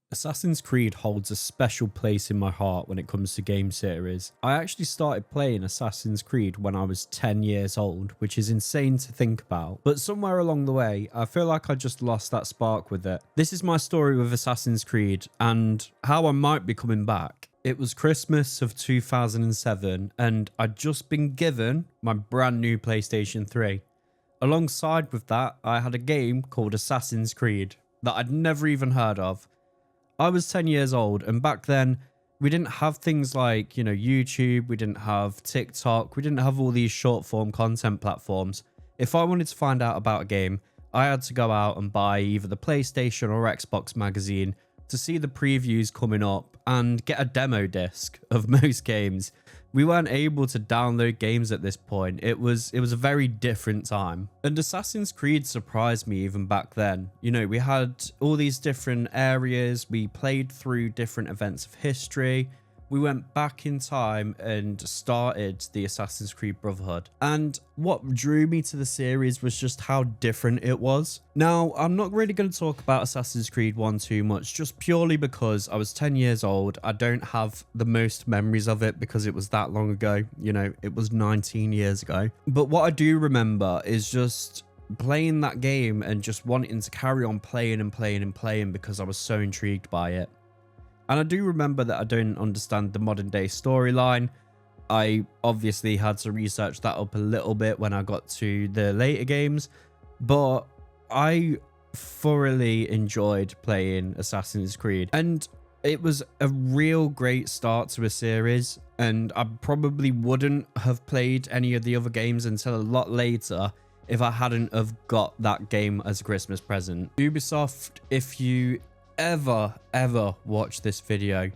Assassin's Creed holds a special place in my heart when it comes to game series. I actually started playing Assassin's Creed when I was 10 years old, which is insane to think about. But somewhere along the way, I feel like I just lost that spark with it. This is my story with Assassin's Creed and how I might be coming back. It was Christmas of 2007 and I'd just been given my brand new PlayStation 3. Alongside with that, I had a game called Assassin's Creed that I'd never even heard of. I was 10 years old, and back then we didn't have things like, YouTube, we didn't have TikTok, we didn't have all these short form content platforms. If I wanted to find out about a game, I had to go out and buy either the PlayStation or Xbox magazine to see the previews coming up and get a demo disc of most games. We weren't able to download games at this point. It was a very different time. And Assassin's Creed surprised me even back then. We had all these different areas. We played through different events of history. We went back in time and started the Assassin's Creed Brotherhood. And what drew me to the series was just how different it was. Now, I'm not really going to talk about Assassin's Creed 1 too much, just purely because I was 10 years old. I don't have the most memories of it because it was that long ago. It was 19 years ago. But what I do remember is just playing that game and just wanting to carry on playing and playing and playing because I was so intrigued by it. And I do remember that I don't understand the modern day storyline. I obviously had to research that up a little bit when I got to the later games, but I thoroughly enjoyed playing Assassin's Creed. And it was a real great start to a series, and I probably wouldn't have played any of the other games until a lot later if I hadn't have got that game as a Christmas present. Ubisoft, if you ever watch this video,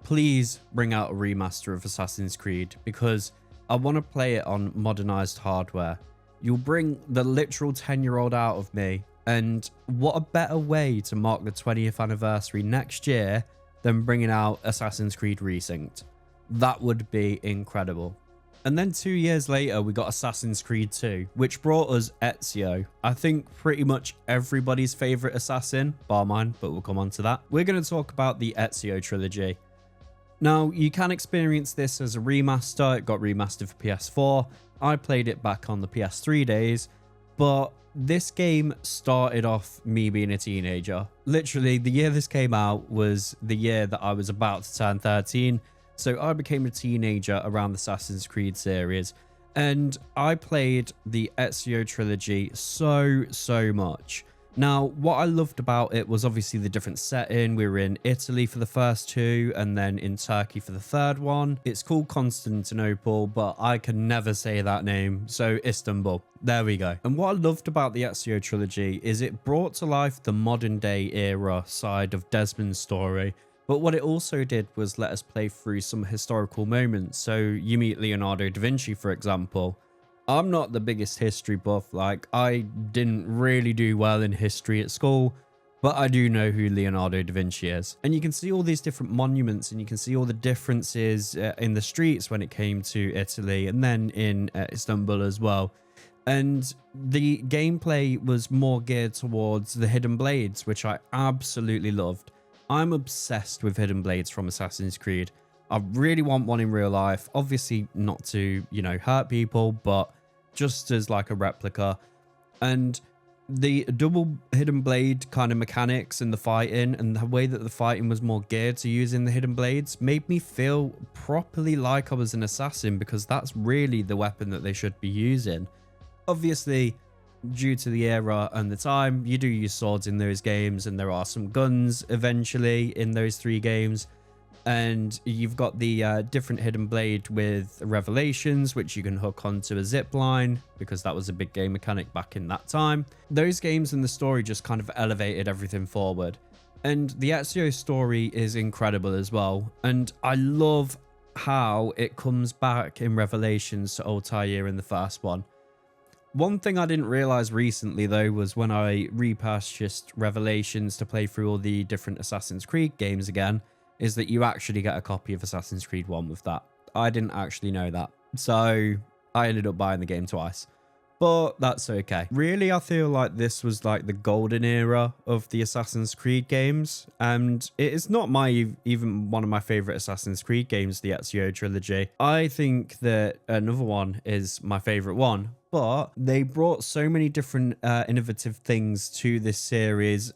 please bring out a remaster of Assassin's Creed, because I want to play it on modernized hardware. You'll bring the literal 10-year-old out of me, and what a better way to mark the 20th anniversary next year than bringing out Assassin's Creed Resynced. That would be incredible. And then 2 years later, we got Assassin's Creed 2, which brought us Ezio. I think pretty much everybody's favorite assassin, bar mine, but we'll come on to that. We're going to talk about the Ezio trilogy. Now, you can experience this as a remaster. It got remastered for PS4. I played it back on the PS3 days, but this game started off me being a teenager. Literally, the year this came out was the year that I was about to turn 13. So I became a teenager around the Assassin's Creed series, and I played the Ezio trilogy so much. Now, what I loved about it was obviously the different setting. We were in Italy for the first two, and then in Turkey for the third one. It's called Constantinople, but I can never say that name, so Istanbul. There we go. And what I loved about the Ezio trilogy is it brought to life the modern day era side of Desmond's story. But what it also did was let us play through some historical moments. So you meet Leonardo da Vinci, for example. I'm not the biggest history buff. Like, I didn't really do well in history at school, but I do know who Leonardo da Vinci is. And you can see all these different monuments, and you can see all the differences in the streets when it came to Italy, and then in Istanbul as well. And the gameplay was more geared towards the hidden blades, which I absolutely loved. I'm obsessed with hidden blades from Assassin's Creed. I really want one in real life. Obviously not to, hurt people, but just as like a replica. And the double hidden blade kind of mechanics and the fighting, and the way that the fighting was more geared to using the hidden blades, made me feel properly like I was an assassin, because that's really the weapon that they should be using. Obviously, due to the era and the time, you do use swords in those games, and there are some guns eventually in those three games. And you've got the different hidden blade with Revelations, which you can hook onto a zip line, because that was a big game mechanic back in that time. Those games and the story just kind of elevated everything forward. And the Ezio story is incredible as well. And I love how it comes back in Revelations to Altair in the first one. One thing I didn't realize recently, though, was when I repurchased Revelations to play through all the different Assassin's Creed games again, is that you actually get a copy of Assassin's Creed 1 with that. I didn't actually know that, so I ended up buying the game twice. But that's okay. Really, I feel like this was like the golden era of the Assassin's Creed games. And it is not even one of my favorite Assassin's Creed games, the Ezio trilogy. I think that another one is my favorite one. But they brought so many different innovative things to this series,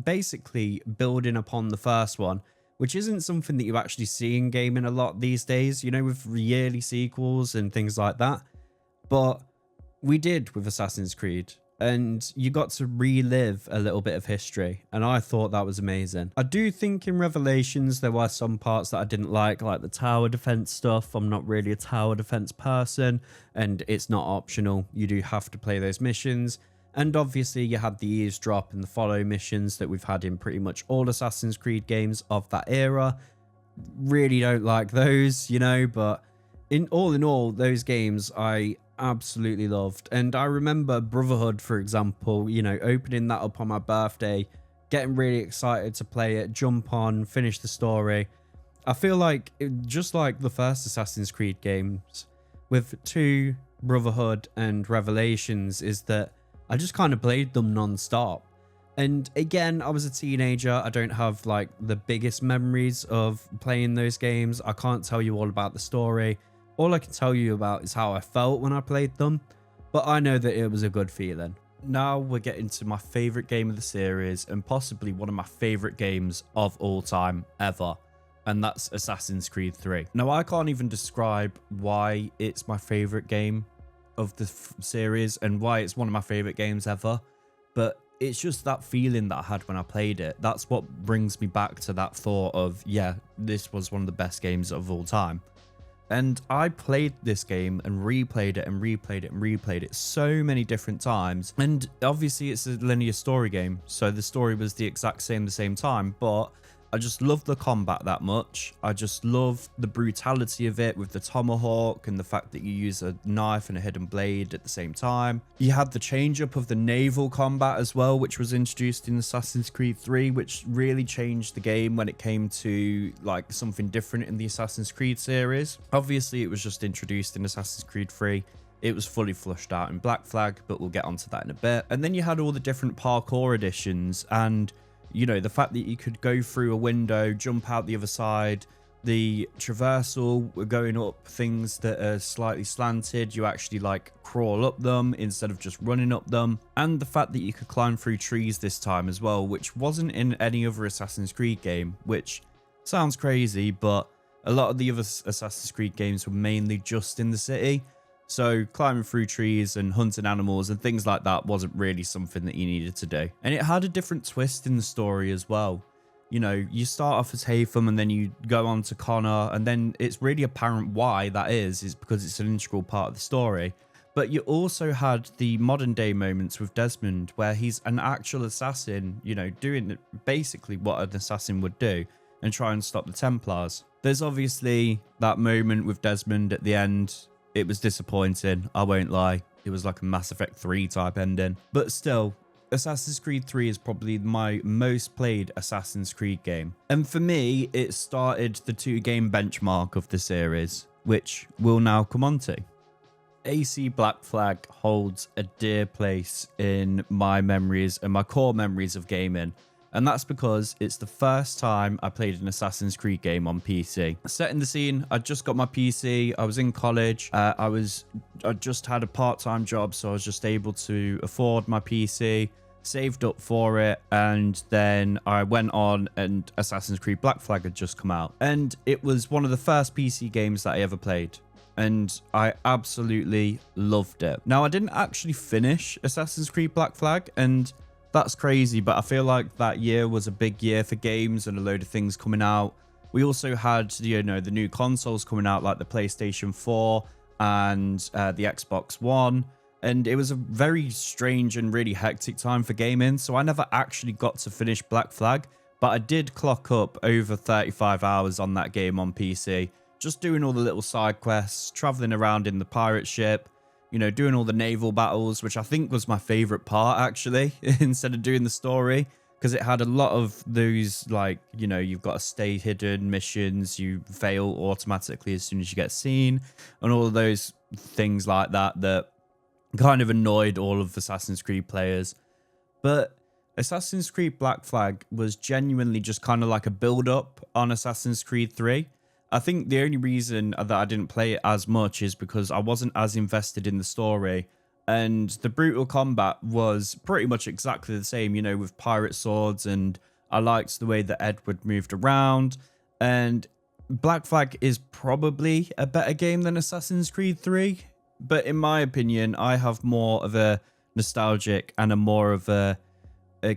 basically building upon the first one, which isn't something that you actually see in gaming a lot these days, you know, with yearly sequels and things like that. But we did with Assassin's Creed, and you got to relive a little bit of history, and I thought that was amazing. I do think in Revelations there were some parts that I didn't like the tower defense stuff. I'm not really a tower defense person, and it's not optional. You do have to play those missions. And obviously you had the eavesdrop and the follow missions that we've had in pretty much all Assassin's Creed games of that era. Really don't like those, you know, but in all, those games I absolutely loved. And I remember Brotherhood, for example, you know, opening that up on my birthday, getting really excited to play it, jump on, finish the story. I feel like just like the first Assassin's Creed games, with 2, Brotherhood and Revelations, is that I just kind of played them non-stop. And again, I was a teenager. I don't have like the biggest memories of playing those games. I can't tell you all about the story. All I can tell you about is how I felt when I played them, but I know that it was a good feeling. Now we're getting to my favorite game of the series, and possibly one of my favorite games of all time ever, and that's Assassin's Creed 3. Now I can't even describe why it's my favorite game of the series and why it's one of my favorite games ever, but it's just that feeling that I had when I played it. That's what brings me back to that thought of, yeah, this was one of the best games of all time. And I played this game and replayed it and replayed it and replayed it so many different times. And obviously it's a linear story game, so the story was the exact same the same time, but I just love the combat that much. I just love the brutality of it with the tomahawk and the fact that you use a knife and a hidden blade at the same time. You had the change up of the naval combat as well, which was introduced in Assassin's Creed 3, which really changed the game when it came to like something different in the Assassin's Creed series. Obviously, it was just introduced in Assassin's Creed 3. It was fully flushed out in Black Flag, but we'll get onto that in a bit. And then you had all the different parkour additions, and you know, the fact that you could go through a window, jump out the other side, the traversal, going up things that are slightly slanted, you actually like crawl up them instead of just running up them. And the fact that you could climb through trees this time as well, which wasn't in any other Assassin's Creed game, which sounds crazy, but a lot of the other Assassin's Creed games were mainly just in the city. So climbing through trees and hunting animals and things like that wasn't really something that you needed to do. And it had a different twist in the story as well. You know, you start off as Haytham and then you go on to Connor, and then it's really apparent why that is because it's an integral part of the story. But you also had the modern day moments with Desmond where he's an actual assassin, you know, doing basically what an assassin would do and try and stop the Templars. There's obviously that moment with Desmond at the end. It was disappointing, I won't lie. It was like a Mass Effect 3 type ending. But still, Assassin's Creed 3 is probably my most played Assassin's Creed game. And for me, it started the 2-game benchmark of the series, which we'll now come on to. AC Black Flag holds a dear place in my memories and my core memories of gaming. And that's because it's the first time I played an Assassin's Creed game on PC. Setting the scene, I just got my PC, I was in college, I just had a part-time job, so I was just able to afford my PC, saved up for it, and then I went on and Assassin's Creed Black Flag had just come out. And it was one of the first PC games that I ever played, and I absolutely loved it. Now, I didn't actually finish Assassin's Creed Black Flag, and that's crazy, but I feel like that year was a big year for games and a load of things coming out. We also had, you know, the new consoles coming out like the PlayStation 4 and the Xbox One. And it was a very strange and really hectic time for gaming. So I never actually got to finish Black Flag, but I did clock up over 35 hours on that game on PC, just doing all the little side quests, traveling around in the pirate ship, you know, doing all the naval battles, which I think was my favorite part, actually, instead of doing the story, because it had a lot of those, like, you know, you've got to stay hidden missions, you fail automatically as soon as you get seen, and all of those things like that, that kind of annoyed all of Assassin's Creed players. But Assassin's Creed Black Flag was genuinely just kind of like a build-up on Assassin's Creed 3. I think the only reason that I didn't play it as much is because I wasn't as invested in the story. And the brutal combat was pretty much exactly the same, you know, with pirate swords. And I liked the way that Edward moved around. And Black Flag is probably a better game than Assassin's Creed 3. But in my opinion, I have more of a nostalgic and a more of a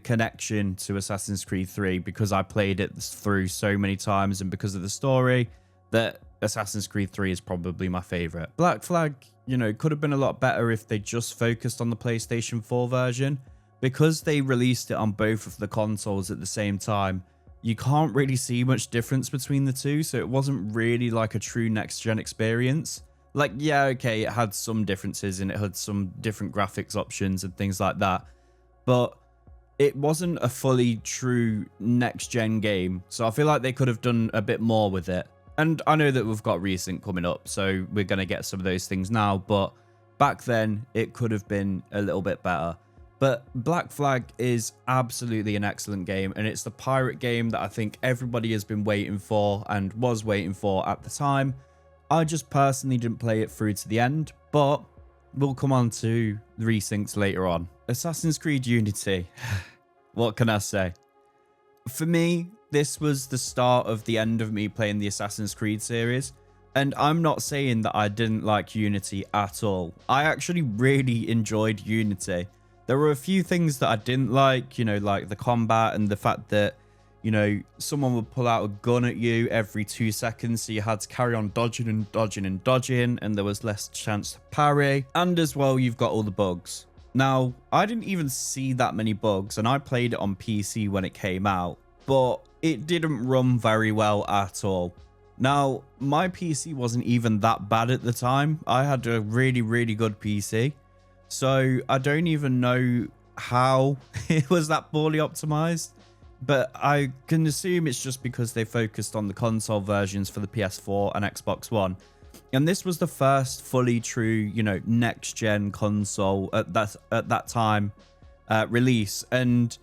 connection to Assassin's Creed 3 because I played it through so many times and because of the story that Assassin's Creed 3 is probably my favorite. Black Flag, you know, could have been a lot better if they just focused on the PlayStation 4 version. Because they released it on both of the consoles at the same time, you can't really see much difference between the two, so it wasn't really like a true next-gen experience. Like, yeah, okay, it had some differences and it had some different graphics options and things like that, but it wasn't a fully true next-gen game, so I feel like they could have done a bit more with it. And I know that we've got Resynced coming up, so we're going to get some of those things now, but back then, it could have been a little bit better. But Black Flag is absolutely an excellent game, and it's the pirate game that I think everybody has been waiting for and was waiting for at the time. I just personally didn't play it through to the end, but we'll come on to Resynced later on. Assassin's Creed Unity. What can I say? For me, this was the start of the end of me playing the Assassin's Creed series. And I'm not saying that I didn't like Unity at all. I actually really enjoyed Unity. There were a few things that I didn't like, you know, like the combat and the fact that, you know, someone would pull out a gun at you every 2 seconds. So you had to carry on dodging and dodging and dodging, and there was less chance to parry. And as well, you've got all the bugs. Now, I didn't even see that many bugs, and I played it on PC when it came out, but it didn't run very well at all. Now, my PC wasn't even that bad at the time. I had a really, really good PC. So I don't even know how it was that poorly optimized, but I can assume it's just because they focused on the console versions for the PS4 and Xbox One. And this was the first fully true, you know, next gen console at that time release. And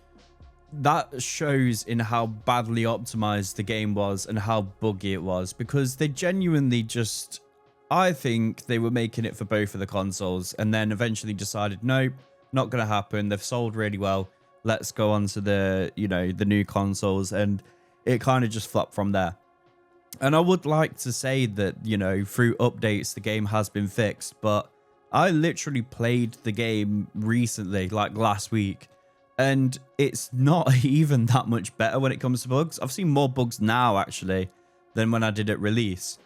that shows in how badly optimized the game was and how buggy it was, because they genuinely just, I think they were making it for both of the consoles and then eventually decided, nope, not going to happen. They've sold really well. Let's go on to the, you know, the new consoles. And it kind of just flopped from there. And I would like to say that, you know, through updates, the game has been fixed. But I literally played the game recently, like last week. And it's not even that much better when it comes to bugs. I've seen more bugs now, actually, than when I did it release.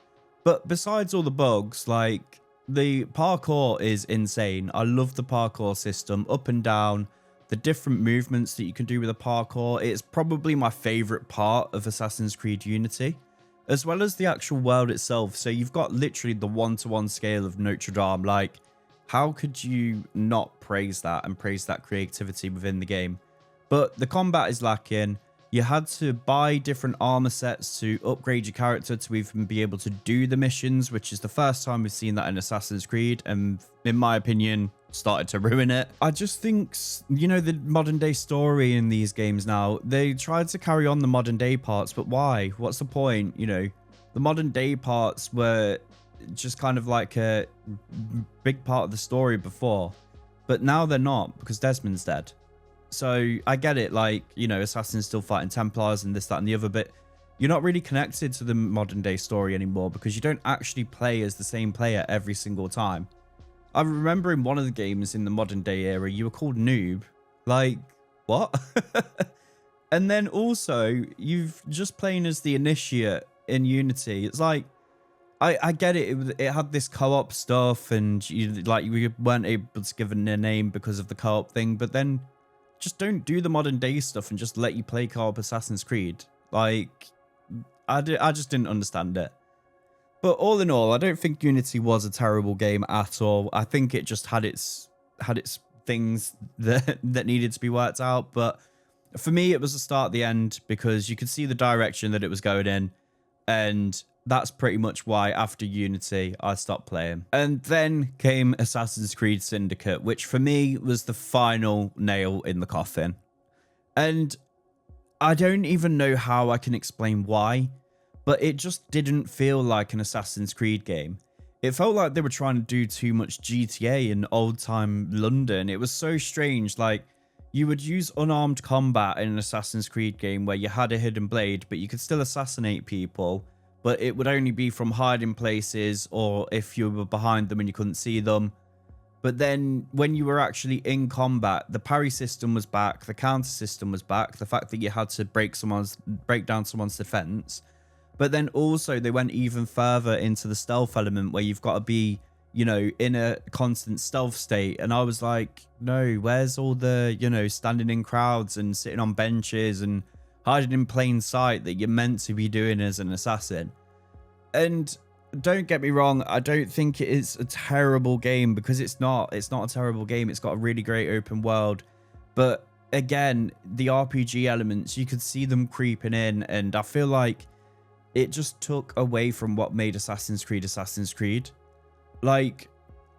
But besides all the bugs, like, the parkour is insane. I love the parkour system, up and down, the different movements that you can do with the parkour. It's probably my favorite part of Assassin's Creed Unity, as well as the actual world itself. So you've got literally the one-to-one scale of Notre Dame. Like, how could you not praise that and praise that creativity within the game? But the combat is lacking. You had to buy different armor sets to upgrade your character to even be able to do the missions, which is the first time we've seen that in Assassin's Creed, and in my opinion, started to ruin it. I just think, you know, the modern day story in these games now, they tried to carry on the modern day parts, but why? What's the point? You know, the modern day parts were just kind of like a big part of the story before, but now they're not, because Desmond's dead. So I get it, like, you know, Assassin's still fighting Templars and this, that, and the other, but you're not really connected to the modern day story anymore because you don't actually play as the same player every single time. I remember in one of the games in the modern day era, you were called Noob. Like, what? And then also, you've just playing as the Initiate in Unity. It's like, I get it. It had this co-op stuff, and you weren't able to give it a name because of the co-op thing, but then just don't do the modern day stuff and just let you play co-op Assassin's Creed. Like, I just didn't understand it. But all in all, I don't think Unity was a terrible game at all. I think it just had its things that needed to be worked out. But for me, it was the start, the end, because you could see the direction that it was going in, and that's pretty much why after Unity, I stopped playing. And then came Assassin's Creed Syndicate, which for me was the final nail in the coffin. And I don't even know how I can explain why, but it just didn't feel like an Assassin's Creed game. It felt like they were trying to do too much GTA in old-time London. It was so strange. Like, you would use unarmed combat in an Assassin's Creed game where you had a hidden blade, but you could still assassinate people, but it would only be from hiding places or if you were behind them and you couldn't see them. But then when you were actually in combat, the parry system was back, the counter system was back, the fact that you had to break down someone's defense. But then also they went even further into the stealth element where you've got to be, you know, in a constant stealth state. And I was like, no, where's all the, you know, standing in crowds and sitting on benches and hiding in plain sight that you're meant to be doing as an assassin? And don't get me wrong, I don't think it is a terrible game, because it's not a terrible game. It's got a really great open world. But again, the RPG elements, you could see them creeping in, and I feel like it just took away from what made Assassin's Creed. Like,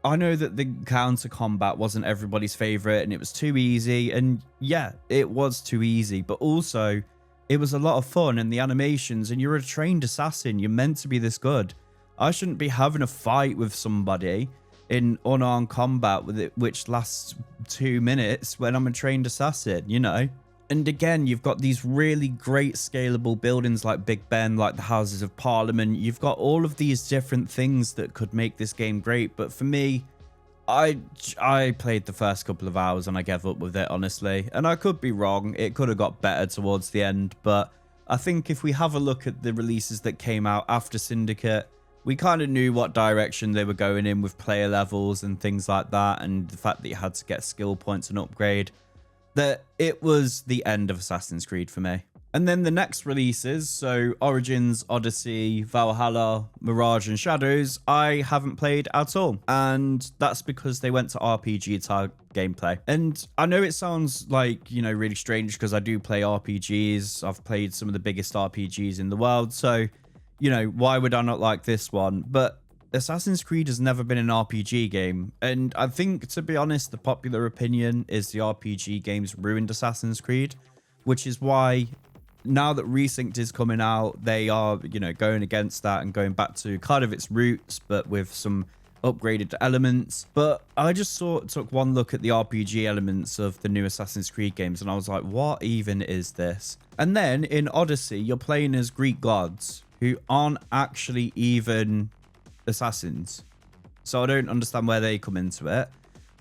I know that the counter combat wasn't everybody's favorite and it was too easy, and yeah, it was too easy, but also it was a lot of fun, and the animations, and you're a trained assassin, you're meant to be this good. I shouldn't be having a fight with somebody in unarmed combat with it, which lasts 2 minutes, when I'm a trained assassin, you know? And again, you've got these really great scalable buildings like Big Ben, like the Houses of Parliament. You've got all of these different things that could make this game great. But for me, I played the first couple of hours and I gave up with it, honestly. And I could be wrong. It could have got better towards the end. But I think if we have a look at the releases that came out after Syndicate, we kind of knew what direction they were going in with player levels and things like that. And the fact that you had to get skill points and upgrade, that it was the end of Assassin's Creed for me. And then the next releases, so Origins, Odyssey, Valhalla, Mirage, and Shadows, I haven't played at all. And that's because they went to RPG type gameplay. And I know it sounds like, you know, really strange, because I do play RPGs. I've played some of the biggest RPGs in the world. So, you know, why would I not like this one? But Assassin's Creed has never been an RPG game, and I think, to be honest, the popular opinion is the RPG games ruined Assassin's Creed, which is why now that Resynced is coming out, they are, you know, going against that and going back to kind of its roots, but with some upgraded elements. But I just took one look at the RPG elements of the new Assassin's Creed games, and I was like, what even is this? And then in Odyssey, you're playing as Greek gods who aren't actually even assassins, so I don't understand where they come into it.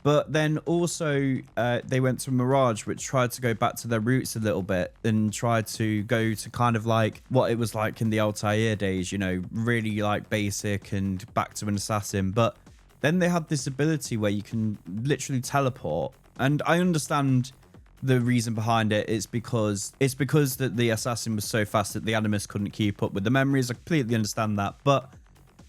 But then also they went to Mirage, which tried to go back to their roots a little bit and tried to go to kind of like what it was like in the Altair days, you know, really like basic and back to an assassin. But then they had this ability where you can literally teleport, and I understand the reason behind it. It's because that the assassin was so fast that the animus couldn't keep up with the memories. I completely understand that, but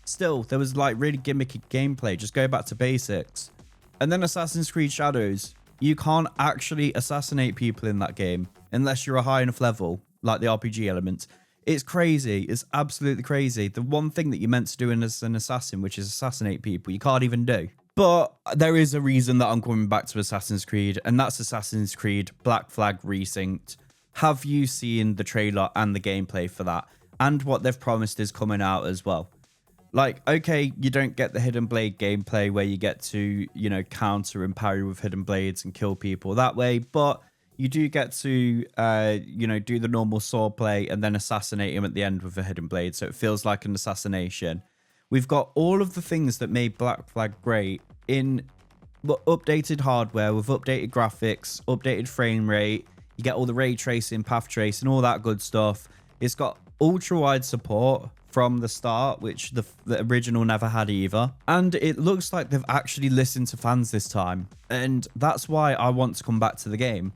still, there was like really gimmicky gameplay. Just go back to basics. And then Assassin's Creed Shadows, you can't actually assassinate people in that game unless you're a high enough level, like the RPG element. It's crazy. It's absolutely crazy. The one thing that you're meant to do as an assassin, which is assassinate people, you can't even do. But there is a reason that I'm coming back to Assassin's Creed, and that's Assassin's Creed Black Flag Resynced. Have you seen the trailer and the gameplay for that? And what they've promised is coming out as well. Like, okay, you don't get the Hidden Blade gameplay where you get to, you know, counter and parry with Hidden Blades and kill people that way, but you do get to, you know, do the normal sword play and then assassinate him at the end with a Hidden Blade, so it feels like an assassination. We've got all of the things that made Black Flag great in updated hardware with updated graphics, updated frame rate. You get all the ray tracing, path tracing, all that good stuff. It's got ultra-wide support from the start, which the original never had either. And it looks like they've actually listened to fans this time. And that's why I want to come back to the game.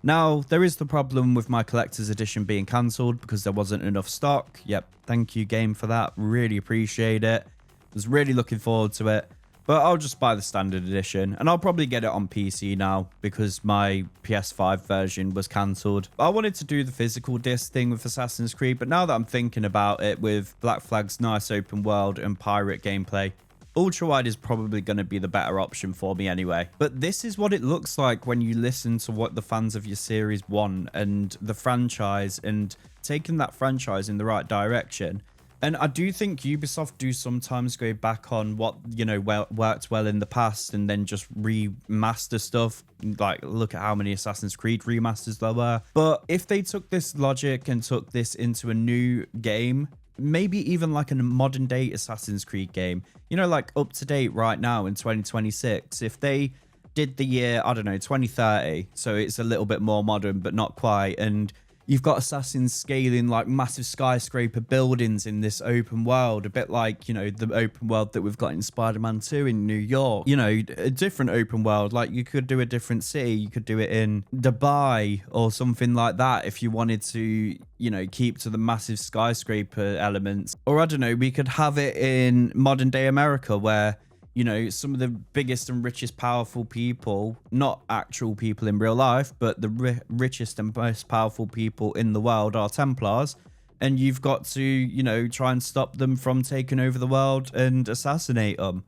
Now, there is the problem with my collector's edition being cancelled because there wasn't enough stock. Yep, thank you, game, for that. Really appreciate it. Was really looking forward to it. But I'll just buy the standard edition, and I'll probably get it on PC now because my PS5 version was cancelled. I wanted to do the physical disc thing with Assassin's Creed, but now that I'm thinking about it with Black Flag's nice open world and pirate gameplay, ultra wide is probably going to be the better option for me anyway. But this is what it looks like when you listen to what the fans of your series want and the franchise, and taking that franchise in the right direction. And I do think Ubisoft do sometimes go back on what, you know, worked well in the past and then just remaster stuff. Like, look at how many Assassin's Creed remasters there were. But if they took this logic and took this into a new game, maybe even like a modern day Assassin's Creed game, you know, like up to date right now in 2026, if they did the year, I don't know, 2030, so it's a little bit more modern, but not quite, and you've got assassins scaling like massive skyscraper buildings in this open world, a bit like, you know, the open world that we've got in Spider-Man 2 in New York. You know, a different open world. Like, you could do a different city. You could do it in Dubai or something like that if you wanted to, you know, keep to the massive skyscraper elements. Or, I don't know, we could have it in modern day America where, you know, some of the biggest and richest powerful people, not actual people in real life, but the richest and most powerful people in the world are Templars. And you've got to, you know, try and stop them from taking over the world and assassinate them.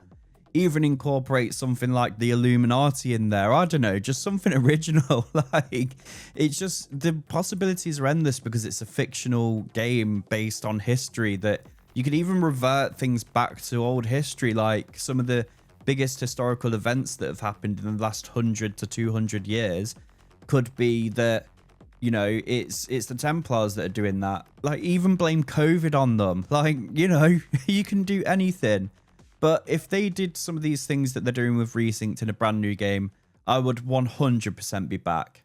Even incorporate something like the Illuminati in there. I don't know, just something original. Like, it's just, the possibilities are endless because it's a fictional game based on history that you could even revert things back to old history, like some of the biggest historical events that have happened in the last 100 to 200 years could be that, you know, it's the Templars that are doing that. Like, even blame COVID on them. Like, you know, you can do anything. But if they did some of these things that they're doing with Resynced in a brand new game, I would 100% be back.